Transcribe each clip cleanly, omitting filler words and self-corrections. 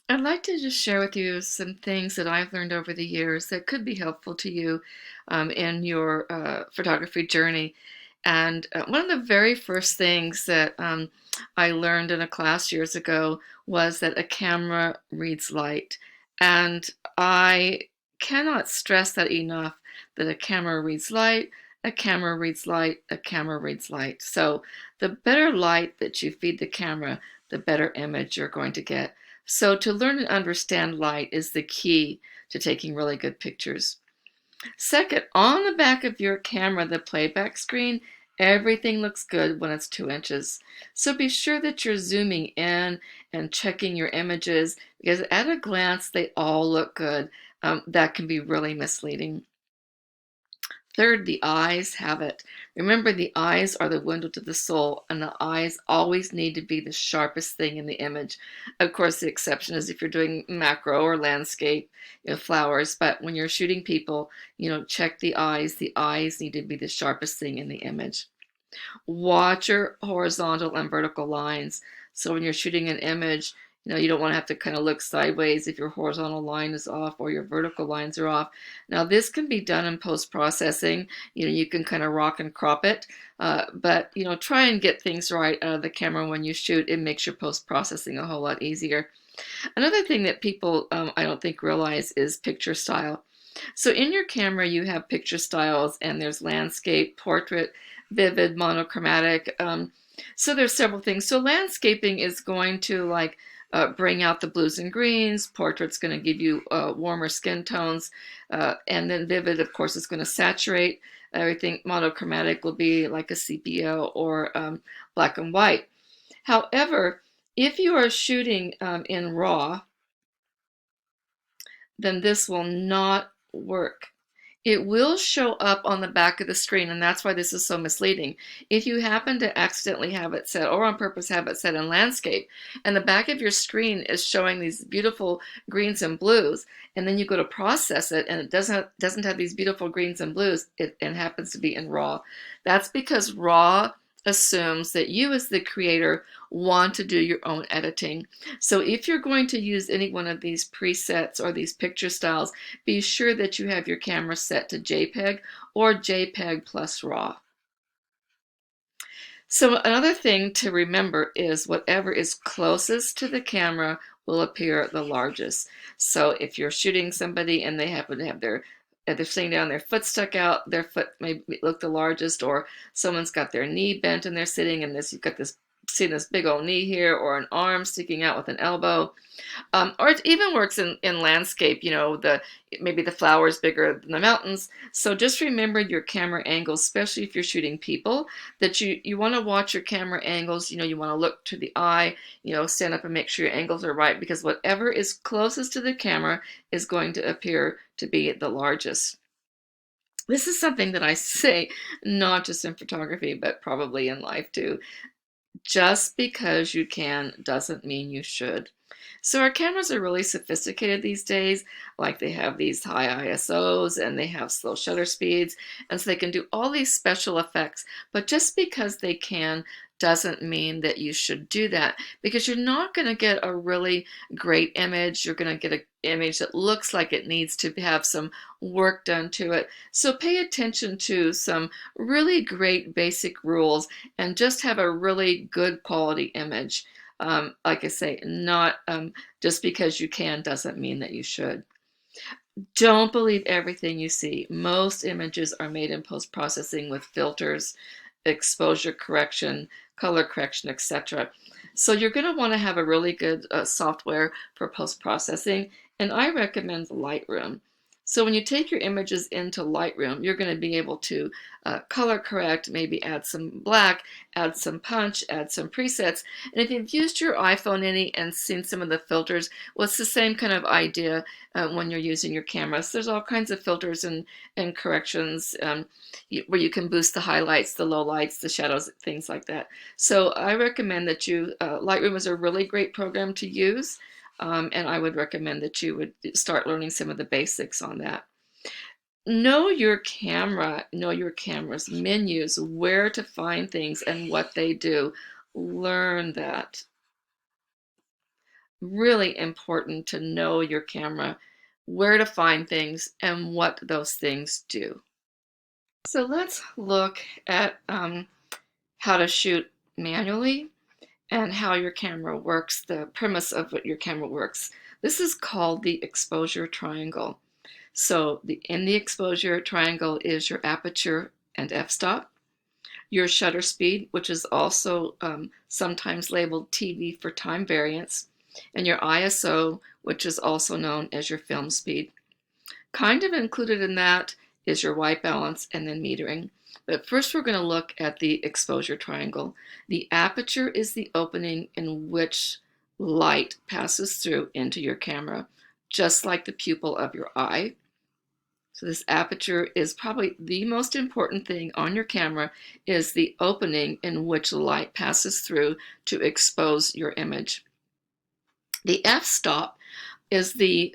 I'd like to just share with you some things that I've learned over the years that could be helpful to you in your photography journey. And one of the very first things that I learned in a class years ago was that a camera reads light. And I cannot stress that enough, that a camera reads light, a camera reads light, a camera reads light. So the better light that you feed the camera, the better image you're going to get. So to learn and understand light is the key to taking really good pictures. Second, on the back of your camera, the playback screen, everything looks good when it's 2 inches. So be sure that you're zooming in and checking your images because at a glance, they all look good. That can be really misleading. Third, the eyes have it. Remember, the eyes are the window to the soul, and the eyes always need to be the sharpest thing in the image. Of course, the exception is if you're doing macro or landscape, flowers. But when you're shooting people, check the eyes. The eyes need to be the sharpest thing in the image. Watch your horizontal and vertical lines. So when you're shooting an image, you don't want to have to kind of look sideways if your horizontal line is off or your vertical lines are off. Now this can be done in post-processing. You can kind of rock and crop it, but try and get things right out of the camera when you shoot. It makes your post-processing a whole lot easier. Another thing that people I don't think realize is picture style. So in your camera, you have picture styles, and there's landscape, portrait, vivid, monochromatic. So there's several things. So landscaping is going to bring out the blues and greens. Portrait's going to give you warmer skin tones, and then vivid, of course, is going to saturate everything. Monochromatic will be like a sepia or black and white. However, if you are shooting in RAW, then this will not work. It will show up on the back of the screen, and that's why this is so misleading. If you happen to accidentally have it set, or on purpose have it set in landscape, and the back of your screen is showing these beautiful greens and blues, and then you go to process it, and it doesn't have these beautiful greens and blues, and happens to be in RAW. That's because RAW assumes that you as the creator want to do your own editing. So if you're going to use any one of these presets or these picture styles, be sure that you have your camera set to JPEG or JPEG plus RAW. So another thing to remember is whatever is closest to the camera will appear the largest. So if you're shooting somebody and they happen to have they're sitting down, their foot stuck out, their foot may look the largest, or someone's got their knee bent and they're sitting, and you've got this, see this big old knee here, or an arm sticking out with an elbow. Or it even works in landscape, maybe the flowers bigger than the mountains. So just remember your camera angles, especially if you're shooting people, that you want to watch your camera angles. You want to look to the eye, stand up and make sure your angles are right, because whatever is closest to the camera is going to appear to be the largest. This is something that I say not just in photography, but probably in life too. Just because you can doesn't mean you should. So our cameras are really sophisticated these days. Like they have these high ISOs and they have slow shutter speeds. And so they can do all these special effects. But just because they can doesn't mean that you should do that, because you're not going to get a really great image. You're going to get an image that looks like it needs to have some work done to it. So pay attention to some really great basic rules and just have a really good quality image. Like I say, not just because you can doesn't mean that you should. Don't believe everything you see. Most images are made in post-processing with filters, exposure correction, color correction, etc. So you're going to want to have a really good software for post-processing, and I recommend Lightroom. So when you take your images into Lightroom, you're going to be able to color correct, maybe add some black, add some punch, add some presets. And if you've used your iPhone any and seen some of the filters, well, it's the same kind of idea when you're using your camera. So there's all kinds of filters and corrections where you can boost the highlights, the lowlights, the shadows, things like that. So I recommend that Lightroom is a really great program to use. And I would recommend that you would start learning some of the basics on that. Know your camera, know your camera's menus, where to find things and what they do. Learn that. really important to know your camera, where to find things, and what those things do. So let's look at how to shoot manually and how your camera works, the premise of what your camera works. This is called the exposure triangle. So in the exposure triangle is your aperture and f-stop, your shutter speed, which is also sometimes labeled TV for time variance, and your ISO, which is also known as your film speed. Kind of included in that is your white balance and then metering. But first we're going to look at the exposure triangle. The aperture is the opening in which light passes through into your camera, just like the pupil of your eye. So this aperture is probably the most important thing on your camera, is the opening in which light passes through to expose your image. The f-stop is the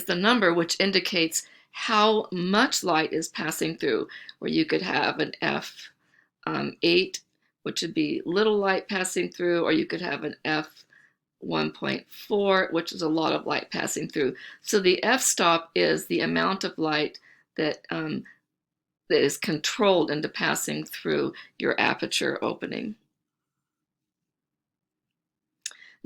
number which indicates how much light is passing through, where you could have an f8, which would be little light passing through, or you could have an f1.4, which is a lot of light passing through. So the f-stop is the amount of light that is controlled into passing through your aperture opening.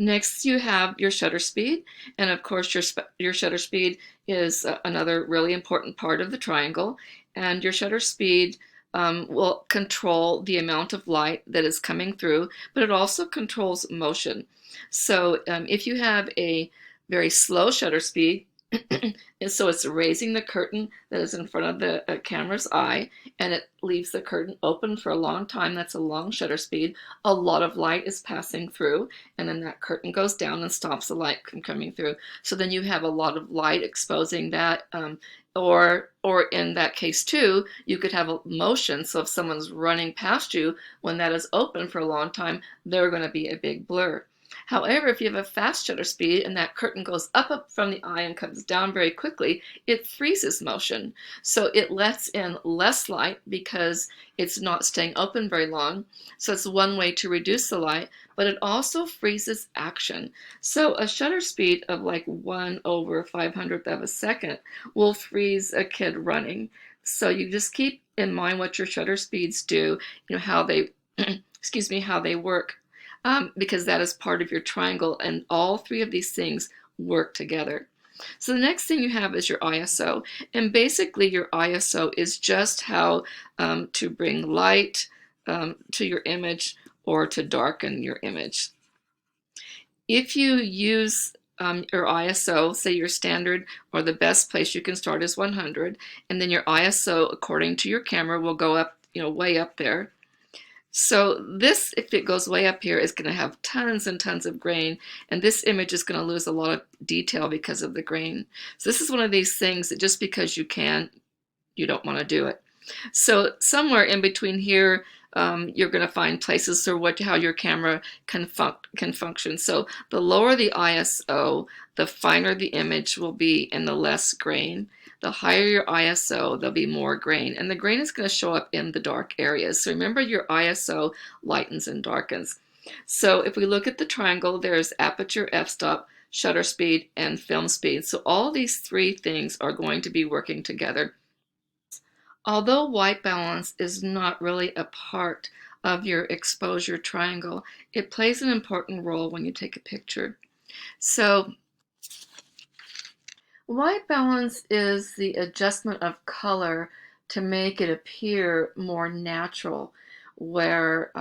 Next, you have your shutter speed, and of course your shutter speed is another really important part of the triangle, and your shutter speed will control the amount of light that is coming through, but it also controls motion. So if you have a very slow shutter speed, and so it's raising the curtain that is in front of the camera's eye, and it leaves the curtain open for a long time. That's a long shutter speed. A lot of light is passing through, and then that curtain goes down and stops the light from coming through. So then you have a lot of light exposing that, or in that case too, you could have a motion. So if someone's running past you, when that is open for a long time, they're going to be a big blur. However, if you have a fast shutter speed and that curtain goes up from the eye and comes down very quickly, it freezes motion. So it lets in less light because it's not staying open very long. So it's one way to reduce the light, but it also freezes action. So a shutter speed of like 1/500th of a second will freeze a kid running. So you just keep in mind what your shutter speeds do, how they, excuse me, how they work. Because that is part of your triangle, and all three of these things work together. So the next thing you have is your ISO, and basically your ISO is just how to bring light to your image or to darken your image. If you use your ISO, say your standard or the best place you can start is 100, and then your ISO according to your camera will go up, way up there. So this, if it goes way up here, is going to have tons and tons of grain, and this image is going to lose a lot of detail because of the grain. So this is one of these things that just because you can, you don't want to do it. So somewhere in between here, you're going to find places for how your camera can function. So the lower the ISO, the finer the image will be and the less grain. The higher your ISO, there'll be more grain. And the grain is going to show up in the dark areas. So remember, your ISO lightens and darkens. So if we look at the triangle, there's aperture, f-stop, shutter speed, and film speed. So all these three things are going to be working together. Although white balance is not really a part of your exposure triangle, it plays an important role when you take a picture. So white balance is the adjustment of color to make it appear more natural, where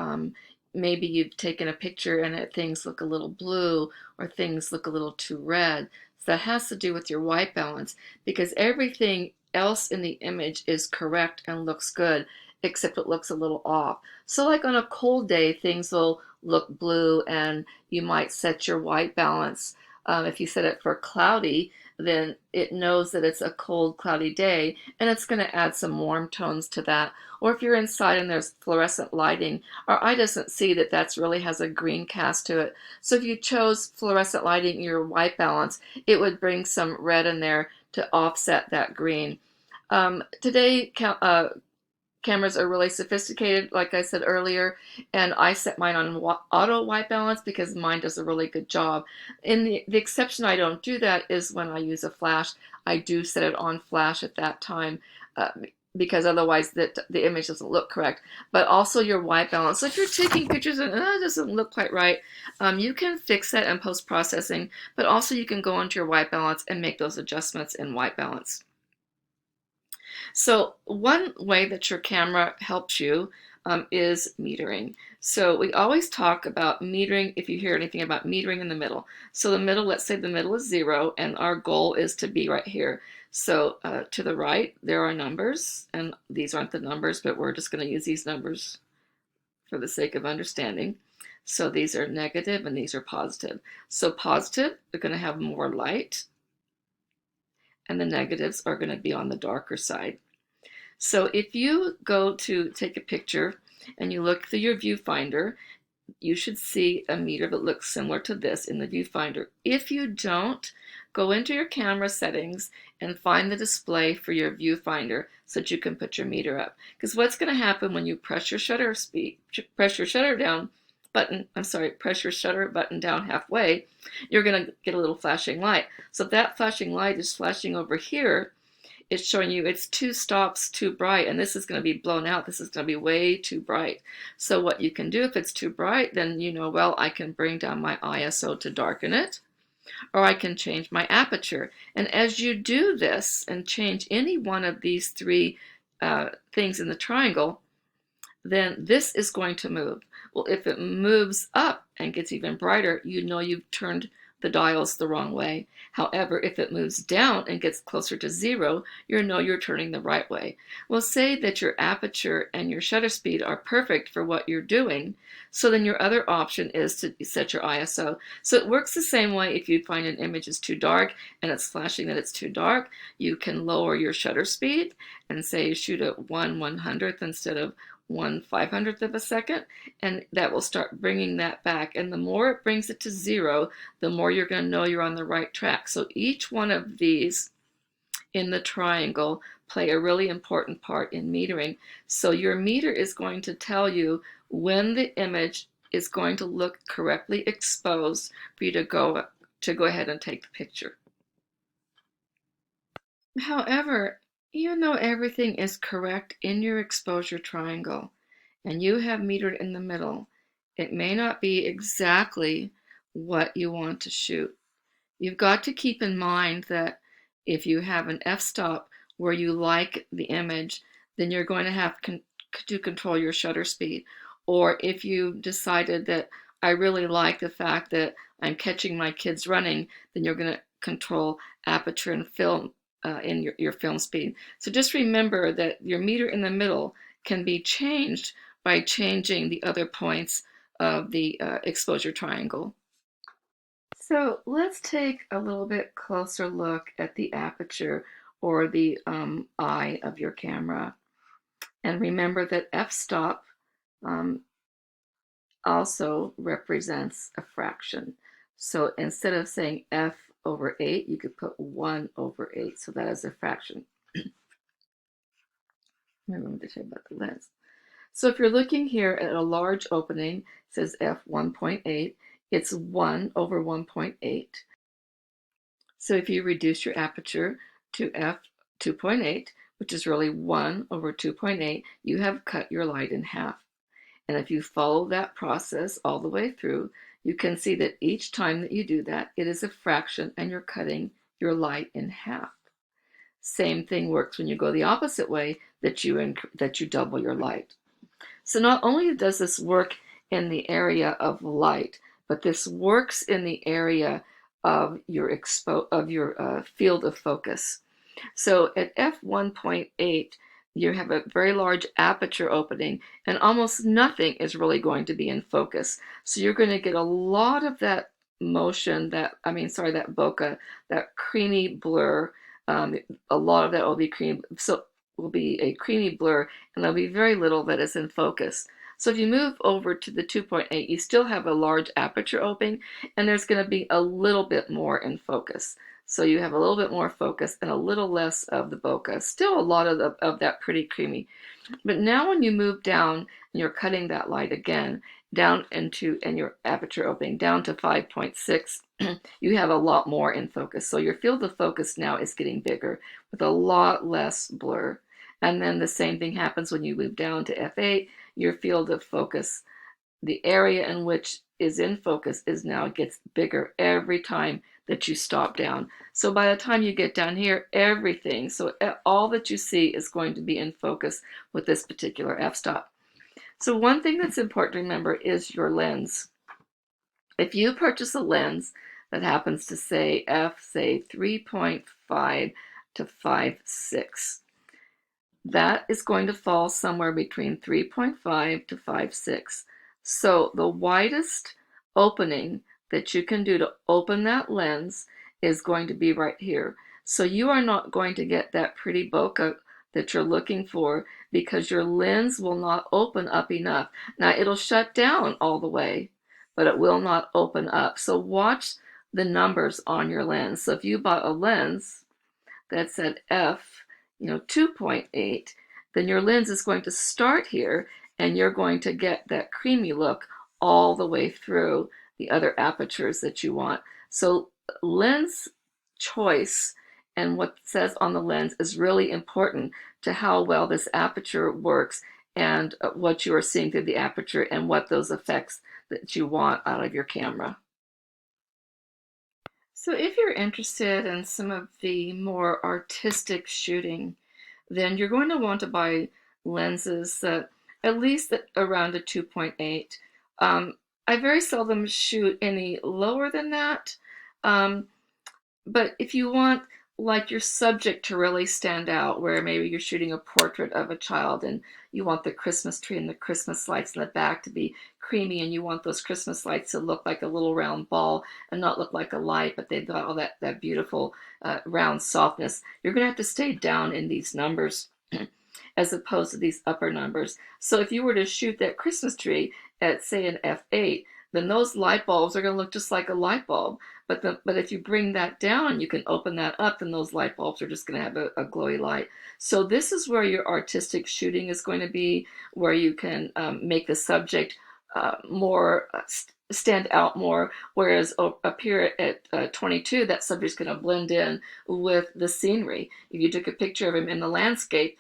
maybe you've taken a picture and things look a little blue or things look a little too red. So that has to do with your white balance, because everything else in the image is correct and looks good, except it looks a little off. So like on a cold day, things will look blue, and you might set your white balance. If you set it for cloudy, then it knows that it's a cold, cloudy day, and it's going to add some warm tones to that. Or if you're inside and there's fluorescent lighting, our eye doesn't see that that's really has a green cast to it. So if you chose fluorescent lighting in your white balance, it would bring some red in there to offset that green. Today, cameras are really sophisticated, like I said earlier, and I set mine on auto white balance because mine does a really good job. In the exception I don't do that is when I use a flash. I do set it on flash at that time, uh, because otherwise the image doesn't look correct. But also your white balance. So if you're taking pictures and it doesn't look quite right, you can fix that in post-processing, but also you can go into your white balance and make those adjustments in white balance. So one way that your camera helps you is metering. So we always talk about metering if you hear anything about metering in the middle. So the middle, let's say the middle is 0, and our goal is to be right here. So to the right, there are numbers, and these aren't the numbers, but we're just going to use these numbers for the sake of understanding. So these are negative and these are positive. So positive, they're going to have more light, and the negatives are going to be on the darker side. So if you go to take a picture and you look through your viewfinder, you should see a meter that looks similar to this in the viewfinder. If you don't, go into your camera settings and find the display for your viewfinder so that you can put your meter up. Because what's going to happen when you press your shutter button down halfway, you're going to get a little flashing light. So if that flashing light is flashing over here, it's showing you it's 2 stops too bright, and this is going to be blown out. This is going to be way too bright. So what you can do if it's too bright, then you know, well, I can bring down my ISO to darken it, or I can change my aperture. And as you do this and change any one of these 3 things in the triangle, then this is going to move. Well, if it moves up and gets even brighter, you know you've turned the dials the wrong way. However, if it moves down and gets closer to 0, you know you're turning the right way. Well, say that your aperture and your shutter speed are perfect for what you're doing, so then your other option is to set your ISO. So it works the same way. If you find an image is too dark and it's flashing that it's too dark, you can lower your shutter speed and say shoot at 1/100th instead of 1/500th of a second, and that will start bringing that back. And the more it brings it to 0, the more you're going to know you're on the right track. So each one of these in the triangle play a really important part in metering. So your meter is going to tell you when the image is going to look correctly exposed for you to go ahead and take the picture. However, even though everything is correct in your exposure triangle and you have metered in the middle, it may not be exactly what you want to shoot. You've got to keep in mind that if you have an f-stop where you like the image, then you're going to have to control your shutter speed. Or if you decided that I really like the fact that I'm catching my kids running, then you're going to control aperture and film in your film speed. So just remember that your meter in the middle can be changed by changing the other points of the exposure triangle. So let's take a little bit closer look at the aperture or the eye of your camera. And remember that f-stop also represents a fraction. So instead of saying f/8, you could put 1/8. So that is a fraction. Remember to say about the lens. So if you're looking here at a large opening, it says f1.8, it's 1/1.8. So if you reduce your aperture to f2.8, which is really 1/2.8, you have cut your light in half. And if you follow that process all the way through, you can see that each time that you do that, it is a fraction and you're cutting your light in half. Same thing works when you go the opposite way, that you double your light. So not only does this work in the area of light, but this works in the area of your field of focus. So at f1.8, you have a very large aperture opening, and almost nothing is really going to be in focus. So you're going to get a lot of that motion, that bokeh, that creamy blur. A lot of that will be creamy, so will be a creamy blur, and there'll be very little that is in focus. So if you move over to the 2.8, you still have a large aperture opening, and there's going to be a little bit more in focus. So you have a little bit more focus and a little less of the bokeh. Still a lot of that pretty creamy. But now when you move down and you're cutting that light again, down into, and your aperture opening down to 5.6, you have a lot more in focus. So your field of focus now is getting bigger with a lot less blur. And then the same thing happens when you move down to f8, your field of focus, the area in which is in focus is now gets bigger every time that you stop down. So by the time you get down here, everything, so all that you see is going to be in focus with this particular f-stop. So one thing that's important to remember is your lens. If you purchase a lens that happens to say say 3.5 to 5.6, that is going to fall somewhere between 3.5 to 5.6. So the widest opening that you can do to open that lens is going to be right here. So you are not going to get that pretty bokeh that you're looking for because your lens will not open up enough. Now it'll shut down all the way, but it will not open up. So watch the numbers on your lens. So if you bought a lens that's at f, 2.8, then your lens is going to start here and you're going to get that creamy look all the way through the other apertures that you want. So lens choice and what it says on the lens is really important to how well this aperture works and what you are seeing through the aperture and what those effects that you want out of your camera. So if you're interested in some of the more artistic shooting, then you're going to want to buy lenses that at least around a 2.8. I very seldom shoot any lower than that. But if you want like your subject to really stand out, where maybe you're shooting a portrait of a child and you want the Christmas tree and the Christmas lights in the back to be creamy, and you want those Christmas lights to look like a little round ball and not look like a light, but they've got all that beautiful round softness, you're going to have to stay down in these numbers as opposed to these upper numbers. So if you were to shoot that Christmas tree at, say, an f8, then those light bulbs are going to look just like a light bulb. But if you bring that down, you can open that up, then those light bulbs are just going to have a glowy light. So this is where your artistic shooting is going to be, where you can make the subject more stand out more, whereas up here at 22, that subject's going to blend in with the scenery. If you took a picture of him in the landscape,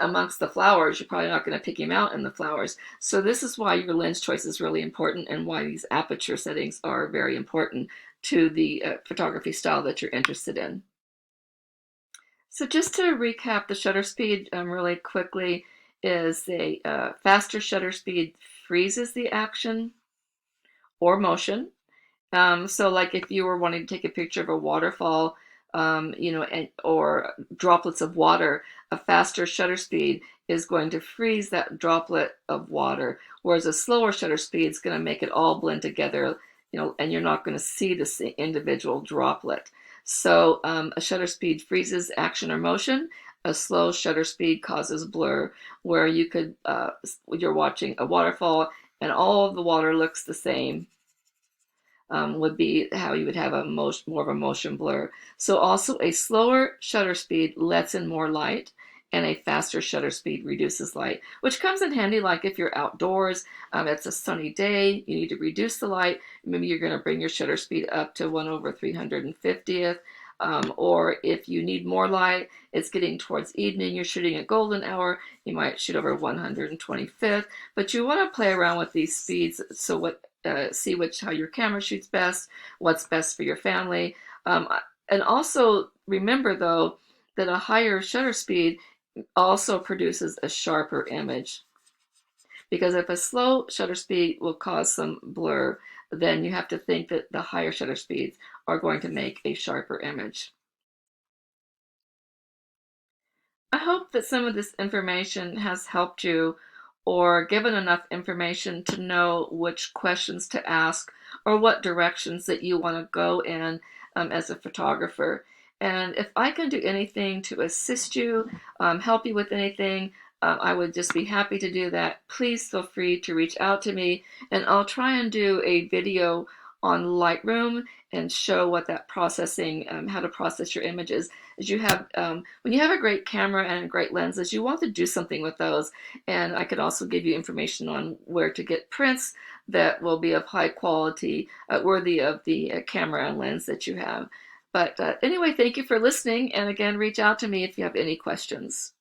amongst the flowers, you're probably not going to pick him out in the flowers. So this is why your lens choice is really important and why these aperture settings are very important to the photography style that you're interested in. So just to recap, the shutter speed really quickly is a faster shutter speed freezes the action or motion. So like if you were wanting to take a picture of a waterfall, or droplets of water, a faster shutter speed is going to freeze that droplet of water, whereas a slower shutter speed is going to make it all blend together, and you're not going to see the individual droplet. So a shutter speed freezes action or motion. A slow shutter speed causes blur, where you're watching a waterfall and all of the water looks the same. Would be how you would have more of a motion blur. So also a slower shutter speed lets in more light, and a faster shutter speed reduces light, which comes in handy like if you're outdoors, it's a sunny day, you need to reduce the light, maybe you're going to bring your shutter speed up to 1/350th. Or if you need more light, it's getting towards evening, you're shooting at golden hour, you might shoot over 125th, but you want to play around with these speeds so see how your camera shoots best, what's best for your family. And also remember though that a higher shutter speed also produces a sharper image, because if a slow shutter speed will cause some blur, then you have to think that the higher shutter speeds are going to make a sharper image. I hope that some of this information has helped you or given enough information to know which questions to ask or what directions that you want to go in as a photographer. And if I can do anything to assist you, help you with anything, I would just be happy to do that. Please feel free to reach out to me, and I'll try and do a video on Lightroom and show what that processing, how to process your images. As you have, when you have a great camera and great lenses, you want to do something with those. And I could also give you information on where to get prints that will be of high quality, worthy of the camera and lens that you have. But anyway, thank you for listening. And again, reach out to me if you have any questions.